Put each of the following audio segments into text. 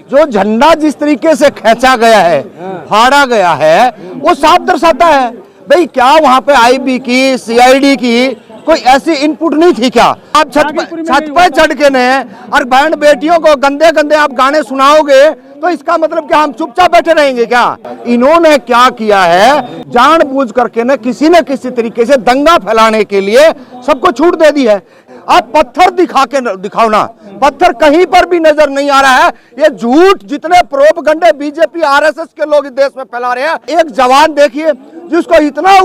जो झंडा जिस तरीके से खींचा गया है, फाड़ा गया है, वो साफ दर्शाता है भाई क्या वहां पे आईबी की, सीआईडी की कोई ऐसी इनपुट नहीं थी क्या? आप छत पे चढ़ के ने और बहन बेटियों को गंदे गंदे आप गाने सुनाओगे तो इसका मतलब क्या हम चुपचाप बैठे रहेंगे क्या? इन्होंने क्या किया है, जानबूझ करके न किसी तरीके से दंगा फैलाने के लिए सबको छूट दे दी है। आप पत्थर दिखाओ ना, पत्थर कहीं पर भी नजर नहीं आ रहा है। ये झूठ जितने प्रोपगंडे बीजेपी आरएसएस के लोग इस देश में फैला रहे हैं। एक जवान देखिए जिसको इतना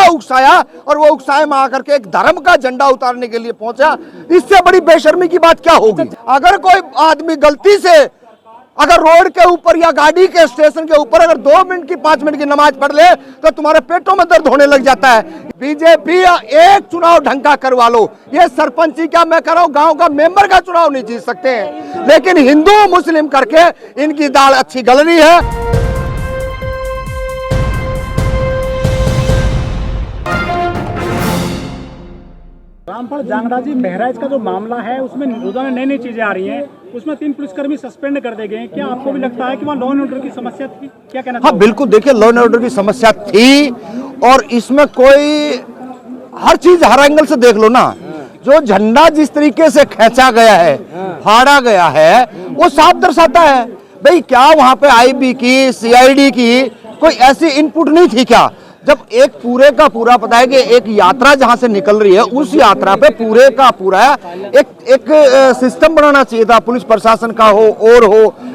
उकसाया और वो उकसाए में आकर के एक धर्म का झंडा उतारने के लिए पहुंचा। इससे बड़ी बेशर्मी की बात क्या होगी? अगर कोई आदमी गलती से अगर रोड के ऊपर या गाड़ी के स्टेशन के ऊपर अगर 2 मिनट की 5 मिनट की नमाज पढ़ ले तो तुम्हारे पेटों में दर्द होने लग जाता है। बीजेपी एक चुनाव ढंग का करवा लो, ये सरपंची क्या मैं कर रहा हूं, गांव का मेंबर का चुनाव नहीं जीत सकते हैं, लेकिन हिंदू मुस्लिम करके इनकी दाल अच्छी गल रही है। रामपुर जांगड़ा जी बहराइच का जो मामला है उसमें रोजाना नई नई चीजें आ रही हैं, उसमें 3 पुलिसकर्मी सस्पेंड कर दिए गए हैं। क्या आपको भी लगता है कि वहाँ लॉ एंड ऑर्डर की समस्या थी? क्या कहना? हाँ बिल्कुल, देखिए लॉ एंड ऑर्डर की समस्या थी और इसमें कोई हर चीज हर एंगल से देख लो ना। जो झंडा जिस तरीके से खींचा गया है, फाड़ा गया है, वो साफ दर्शाता है भाई क्या वहां पे आईबी की, सीआईडी की कोई ऐसी इनपुट नहीं थी क्या? जब एक पूरे का पूरा पता है कि एक यात्रा जहां से निकल रही है उस यात्रा पे पूरे का पूरा एक सिस्टम बनाना चाहिए था, पुलिस प्रशासन का हो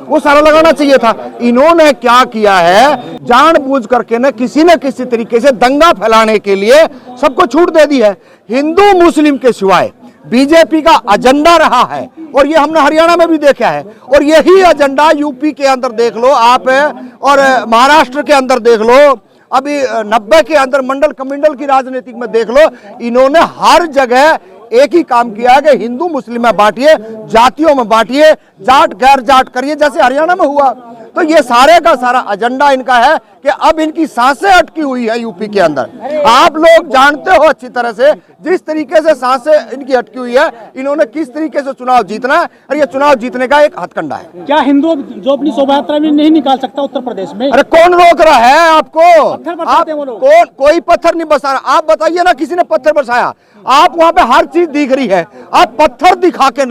वो सारा लगाना चाहिए था। इन्होंने क्या किया है, जानबूझ करके न किसी तरीके से दंगा फैलाने के लिए सबको छूट दे दी है। हिंदू मुस्लिम के सिवाय बीजेपी का एजेंडा रहा है और ये हमने हरियाणा में भी देखा है और यही एजेंडा यूपी के अंदर देख लो आप और महाराष्ट्र के अंदर देख लो, अभी 90 के अंदर मंडल कमिंडल की राजनीति में देख लो। इन्होंने हर जगह एक ही काम किया है कि हिंदू मुस्लिम में बांटिए, जातियों में बांटिए, जाट गैर जाट करिए, जैसे हरियाणा में हुआ। तो ये सारे का सारा एजेंडा इनका है कि अब इनकी सांसें अटकी हुई है यूपी के अंदर। आप लोग जानते हो अच्छी तरह से जिस तरीके से सांसें इनकी अटकी हुई है, इन्होंने किस तरीके से चुनाव जीतना है और ये चुनाव जीतने का एक हथकंडा है। क्या हिंदू जो अपनी शोभा यात्रा भी नहीं निकाल सकता उत्तर प्रदेश में? अरे कौन रोक रहा है आपको? आप कौन? कोई पत्थर नहीं बरसा रहा। आप बताइए ना, किसी ने पत्थर बरसाया? आप वहां पे हर चीज दिख रही है, आप पत्थर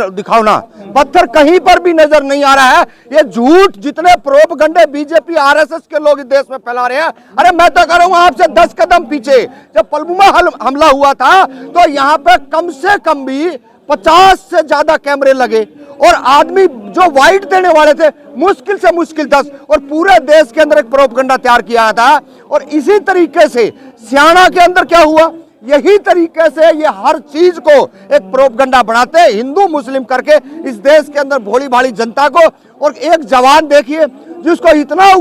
दिखाओ ना, पत्थर कहीं पर भी नजर नहीं आ रहा है। ये झूठ जितने प्रोपगंडे बीजेपी आरएसएस के लोग इस देश में फैला रहे हैं। अरे मैं तो कह रहा हूं आपसे 10 कदम पीछे जब पुलवामा हमला हुआ था तो यहाँ पे कम से कम भी 50 से ज्यादा कैमरे लगे और आदमी जो वाइट देने वाले थे मुश्किल से मुश्किल 10 और पूरे देश के अंदर एक प्रोपगंडा तैयार किया था। और इसी तरीके से सियाना के अंदर क्या हुआ, यही तरीके से ये हर चीज को एक प्रोपगंडा बनाते हैं हिंदू मुस्लिम करके इस देश के अंदर भोली भाली जनता को। और एक जवान देखिए जिसको इतना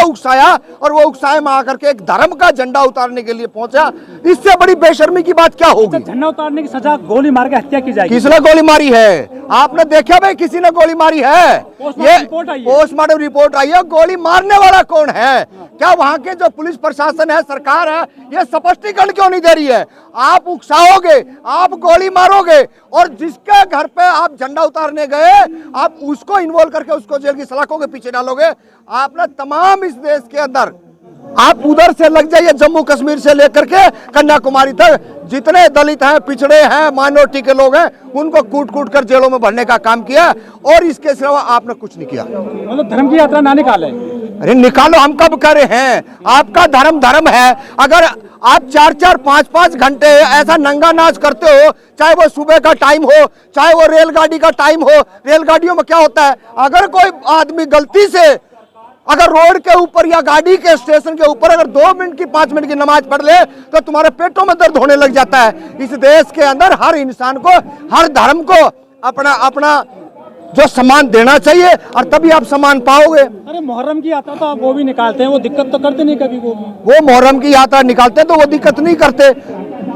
उकसाया और वो उकसाए में आकर के एक धर्म का झंडा उतारने के लिए पहुंचा। इससे बड़ी बेशर्मी की बात क्या होगी? झंडा उतारने की सजा गोली मार के हत्या की जाएगी। किसने गोली मारी है? आपने देखा भाई किसी ने गोली मारी है? ये पोस्टमार्टम रिपोर्ट आई है। गोली मारने वाला कौन है? क्या वहां के जो पुलिस प्रशासन है, सरकार है, ये स्पष्टीकरण क्यों नहीं दे रही है? आप उकसाओगे, आप गोली मारोगे और जिसके घर पे आप झंडा उतारने गए आप उसको इन्वॉल्व करके उसको जेल की सलाखों के पीछे डालोगे। आपने तमाम इस देश के अंदर आप उधर से लग जाइए, जम्मू कश्मीर से लेकर के कन्याकुमारी तक जितने दलित हैं, पिछड़े हैं, माइनॉरिटी के लोग हैं, उनको कूट कर जेलों में भरने का काम किया और इसके सिवा आपने कुछ नहीं किया। मतलब धर्म की यात्रा ना निकाले? अरे निकालो, हम कब कर रहे हैं? आपका धर्म है। अगर आप 4-4, 5-5 घंटे ऐसा नंगा नाच करते हो, चाहे वो सुबह का टाइम हो, चाहे वो रेलगाड़ी का टाइम हो, रेलगाड़ियों में क्या होता है, अगर कोई आदमी गलती से अगर रोड के ऊपर या गाड़ी के स्टेशन के ऊपर अगर 2 मिनट की 5 मिनट की नमाज पढ़ ले तो तुम्हारे पेटों में दर्द होने लग जाता है। इस देश के अंदर हर इंसान को, हर धर्म को अपना जो सम्मान देना चाहिए और तभी आप सम्मान पाओगे। अरे मुहर्रम की यात्रा तो आप वो भी निकालते हैं, वो दिक्कत तो करते नहीं कभी? वो मुहर्रम की यात्रा निकालते हैं तो वो दिक्कत नहीं करते।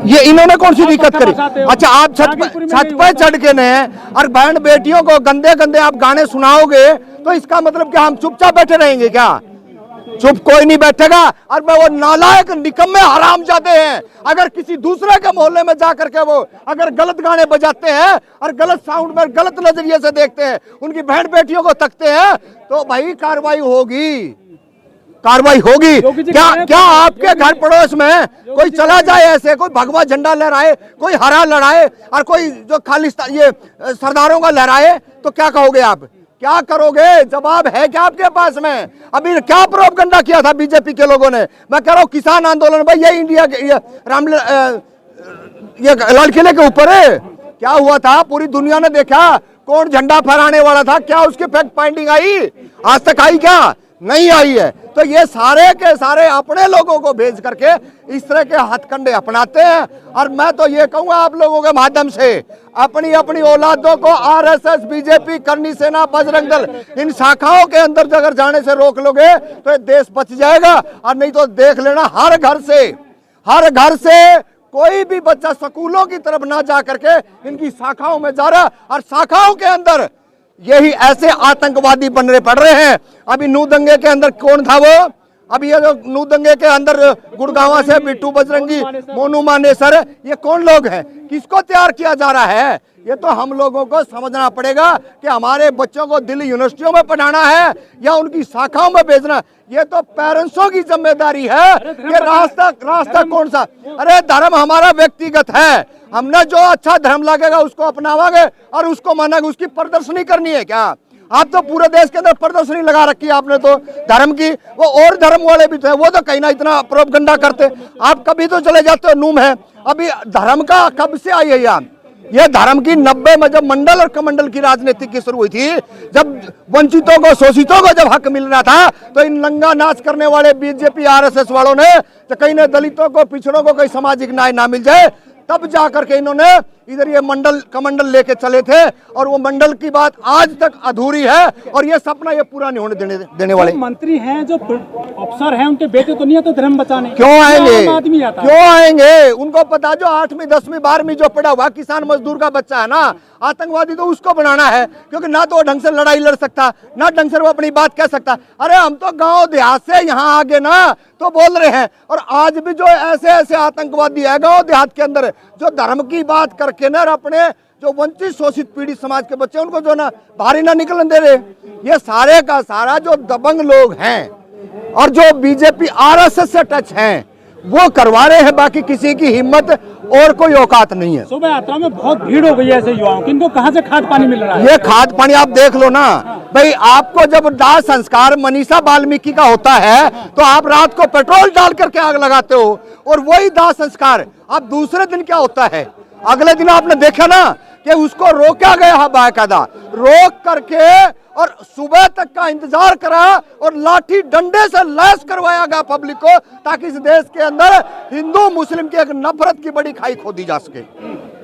ये इन्होंने कौन सी दिक्कत करी? अच्छा आप छत पे चढ़ के ने और बहन बेटियों को गंदे आप गाने सुनाओगे तो इसका मतलब क्या हम चुपचाप बैठे रहेंगे क्या? चुप कोई नहीं बैठेगा। और मैं वो नालायक निकम्मे हरामजादे हैं, अगर किसी दूसरे के मोहल्ले में जाकर के वो अगर गलत गाने बजाते हैं और गलत साउंड में गलत नजरिए से देखते हैं, उनकी बहन बेटियों को तकते हैं, तो भाई कार्रवाई होगी, कार्रवाई होगी। क्या क्या आपके घर पड़ोस में कोई चला जाए ऐसे, कोई भगवा झंडा लहराए, कोई हरा लहराए और कोई जो खालिस्तान ये सरदारों का लहराए, तो क्या कहोगे आप, क्या करोगे? जवाब है क्या आपके पास में? अभी क्या प्रोपगंडा किया था बीजेपी के लोगों ने? मैं कह रहा हूं किसान आंदोलन, भाई ये इंडिया के ये लाल किले के ऊपर है, क्या हुआ था? पूरी दुनिया ने देखा कौन झंडा फहराने वाला था, क्या उसकी फैक्ट फाइंडिंग आई? आज तक आई क्या? नहीं आई है। तो ये सारे के सारे अपने लोगों को भेज करके इस तरह के हथकंडे अपनाते हैं। और मैं तो ये कहूंगा आप लोगों के माध्यम से, अपनी अपनी औलादों को आरएसएस, बीजेपी, करनी सेना, बजरंग दल, इन शाखाओं के अंदर अगर जाने से रोक लोगे तो ये देश बच जाएगा। और नहीं तो देख लेना, हर घर से कोई भी बच्चा स्कूलों की तरफ ना जा करके इनकी शाखाओं में जा रहा, और शाखाओं के अंदर यही ऐसे आतंकवादी बनने पड़ रहे हैं। अभी नू दंगे के अंदर कौन था वो? अभी ये जो नू दंगे के अंदर गुड़गांव से बिट्टू बजरंगी, मोनू मानेसर, ये कौन लोग हैं? किसको तैयार किया जा रहा है? ये तो हम लोगों को समझना पड़ेगा कि हमारे बच्चों को दिल्ली यूनिवर्सिटियों में पढ़ाना है या उनकी शाखाओं में भेजना। ये तो पेरेंट्सों की जिम्मेदारी है कि रास्ता कौन सा। अरे धर्म हमारा व्यक्तिगत है, हमने जो अच्छा धर्म लगेगा उसको अपनावांगे और उसको मानेंगे। उसकी प्रदर्शनी करनी है क्या? आप तो पूरे देश के अंदर प्रदर्शनी लगा रखी है आपने तो धर्म की। वो और धर्म वाले भी थे, वो तो कहीं ना इतना प्रोपगंडा करते। आप कभी तो चले जाते हो नूम है। अभी धर्म का कब से आई है ये धर्म की 90 में जब मंडल और कमंडल की राजनीति की शुरू हुई थी, जब वंचितों को, शोषितों को जब हक मिल रहा था, तो इन नंगा नाच करने वाले बीजेपी आरएसएस वालों ने तो कहीं ने दलितों को, पिछड़ों को कोई सामाजिक न्याय ना मिल जाए, तब जाकर के इन्होंने इधर ये मंडल कमंडल लेके चले थे। और वो मंडल की बात आज तक अधूरी है और ये सपना ये पूरा नहीं होने देने वाले। मंत्री हैं, जो अफसर हैं, उनके बेटे तो नहीं है तो धर्म बचाने क्यों आएंगे? आदमी आता है। क्यों आएंगे? उनको पता, जो 8वीं 10वीं 12वीं जो पढ़ा हुआ किसान मजदूर का बच्चा है ना, आतंकवादी तो उसको बनाना है, क्योंकि ना तो वो ढंग से लड़ाई लड़ सकता, ना ढंग से वो अपनी बात कह सकता। अरे हम तो गांव देहात से यहाँ आगे ना तो बोल रहे हैं। और आज भी जो ऐसे आतंकवादी है गांव देहात के अंदर, जो धर्म की बात करके ना अपने जो वंचित शोषित पीड़ित समाज के बच्चे उनको जो ना बाहरी ना निकलने दे रहे, ये सारे का सारा जो दबंग लोग हैं और जो बीजेपी आरएसएस से टच हैं वो करवा रहे हैं। बाकी किसी की हिम्मत और कोई औकात नहीं है। शोभा यात्रा में बहुत भीड़ हो गई है ऐसे युवाओं की, इनको कहाँ से खाद पानी मिल रहा है? ये खाद पानी आप देख लो ना भाई। आपको जब दाह संस्कार मनीषा वाल्मीकि का होता है तो आप रात को पेट्रोल डाल करके आग लगाते हो, और वही दाह संस्कार आप दूसरे दिन क्या होता है, अगले दिन आपने देखा ना कि उसको रोका गया है, बाकायदा रोक करके और सुबह तक का इंतजार करा और लाठी डंडे से लैस करवाया गया पब्लिक को, ताकि इस देश के अंदर हिंदू मुस्लिम की एक नफरत की बड़ी खाई खोदी जा सके।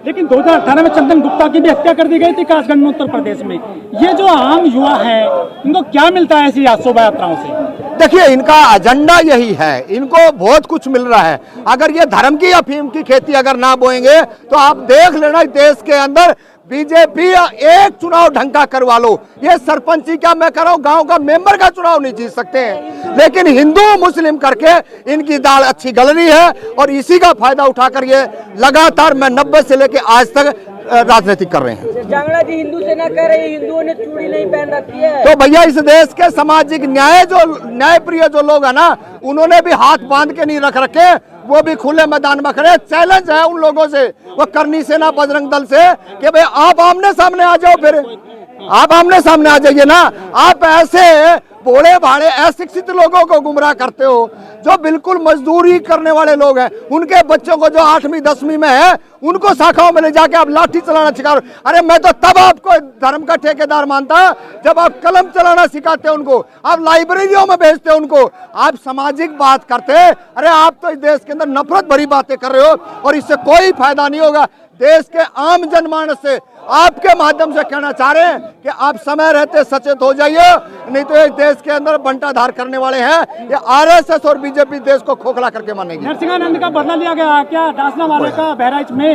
लेकिन 2018 में चंदन गुप्ता की भी हत्या कर दी गई थी कासगंज में, उत्तर प्रदेश में। ये जो आम युवा है, इनको क्या मिलता है ऐसी शोभा यात्राओं से? देखिए, इनका एजेंडा यही है, इनको बहुत कुछ मिल रहा है। अगर ये धर्म की अफीम की खेती अगर ना बोएंगे तो आप देख लेना देश के अंदर बीजेपी एक चुनाव ढंग का करवा लो, ये सरपंची का मैं कर रहा हूँ, गांव का मेंबर का चुनाव नहीं जीत सकते हैं। लेकिन हिंदू मुस्लिम करके इनकी दाल अच्छी गल रही है और इसी का फायदा उठाकर ये लगातार मैं 90 से लेके आज तक राजनीति कर रहे हैं। जांगड़ा जी हिंदू सेना कह रही है हिंदुओं ने चूड़ी नहीं पहन रखी है। तो भैया इस देश के सामाजिक न्याय प्रिय जो लोग है ना, उन्होंने भी हाथ बांध के नहीं रख रखे, वो भी खुले मैदान में खड़े। चैलेंज है उन लोगों से, वो करनी सेना बजरंग दल से, कि भाई आप आमने सामने आ जाओ, फिर आप आमने सामने आ जाइए ना। आप ऐसे भोले भाले अशिक्षित लोगों को गुमराह करते हो, जो बिल्कुल मजदूरी करने वाले लोग हैं, उनके बच्चों को जो 8वीं 10वीं में है, उनको शाखाओं में ले जाके आप लाठी चलाना सिखा रहे हो। अरे मैं तो तब आपको धर्म का ठेकेदार मानता जब आप कलम चलाना सिखाते हो उनको, आप लाइब्रेरियों में भेजते हो उनको, आप सामाजिक बात करते। अरे आप तो इस देश के अंदर नफरत भरी बातें कर रहे हो और इससे कोई फायदा नहीं होगा। देश के आम जनमानस से आपके माध्यम से कहना चाह रहे हैं कि आप समय रहते सचेत हो जाइए, नहीं तो एक देश के अंदर बंटाधार करने वाले हैं ये आरएसएस और बीजेपी देश को खोखला करके मानेगी। नरसिंहानंद का बदला लिया गया क्या डासना वाले का बहराइच में?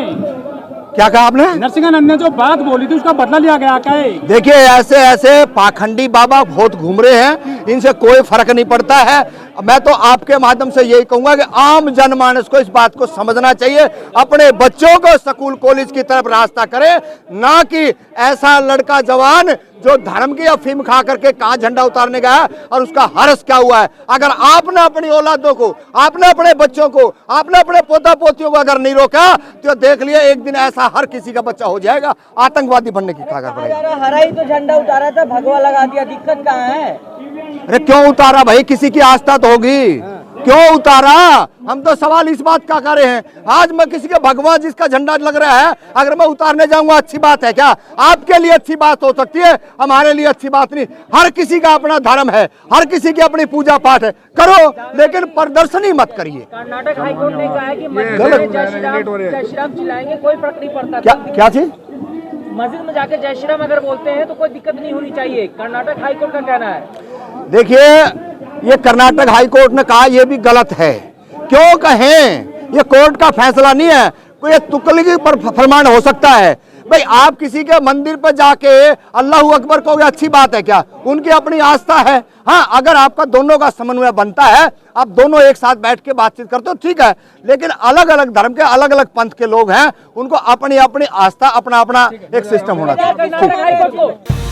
क्या कहा आपने? नरसिंहानंद ने जो बात बोली थी उसका बदला लिया गया क्या? देखिए, ऐसे पाखंडी बाबा बहुत घूम रहे हैं। इनसे कोई फर्क नहीं पड़ता है। मैं तो आपके माध्यम से यही कहूंगा कि आम जनमानस को इस बात को समझना चाहिए, अपने बच्चों को स्कूल कॉलेज की तरफ रास्ता करें, ना कि ऐसा लड़का जवान जो धर्म की अफीम खा करके कहां झंडा उतारने गया और उसका हर्ष क्या हुआ है। अगर आपने अपनी औलादों को, आपने अपने बच्चों को, आपने अपने पोता पोतियों को अगर नहीं रोका तो देख लिया एक दिन ऐसा हर किसी का बच्चा हो जाएगा, आतंकवादी बनने की कागर पड़ेगा। हरा ही तो झंडा उतारा था, भगवा लगा दिया, दिक्कत कहाँ है? अरे क्यों उतारा भाई, किसी की आस्था तो होगी, क्यों उतारा? हम तो सवाल इस बात का कर रहे हैं, आज मैं किसी के भगवान जिसका झंडा लग रहा है अगर मैं उतारने जाऊंगा अच्छी बात है क्या? आपके लिए अच्छी बात हो सकती है, हमारे लिए अच्छी बात नहीं। हर किसी का अपना धर्म है, हर किसी की अपनी पूजा पाठ है, करो, लेकिन प्रदर्शनी मत करिए। कर्नाटक हाईकोर्ट ने कहा है कि मस्जिद में जय श्री राम चिल्लाएंगे कोई फर्क नहीं पड़ता। क्या चीज? मस्जिद में जाके जय श्री राम अगर बोलते हैं तो कोई दिक्कत नहीं होनी चाहिए, कर्नाटक हाईकोर्ट का कहना है। देखिए, ये कर्नाटक हाईकोर्ट ने कहा, यह भी गलत है। क्यों कहें? ये कोर्ट का फैसला नहीं है, कोई तुकलगी पर फरमान हो सकता है। भाई आप किसी के मंदिर पर जाके अल्लाह अकबर कहोगे, अच्छी बात है क्या? उनकी अपनी आस्था है। हाँ, अगर आपका दोनों का समन्वय बनता है, आप दोनों एक साथ बैठ के बातचीत करते हो, ठीक है, लेकिन अलग अलग धर्म के अलग अलग पंथ के लोग हैं, उनको अपनी अपनी आस्था, अपना अपना एक सिस्टम होना चाहिए। कर्नाटक हाईकोर्ट को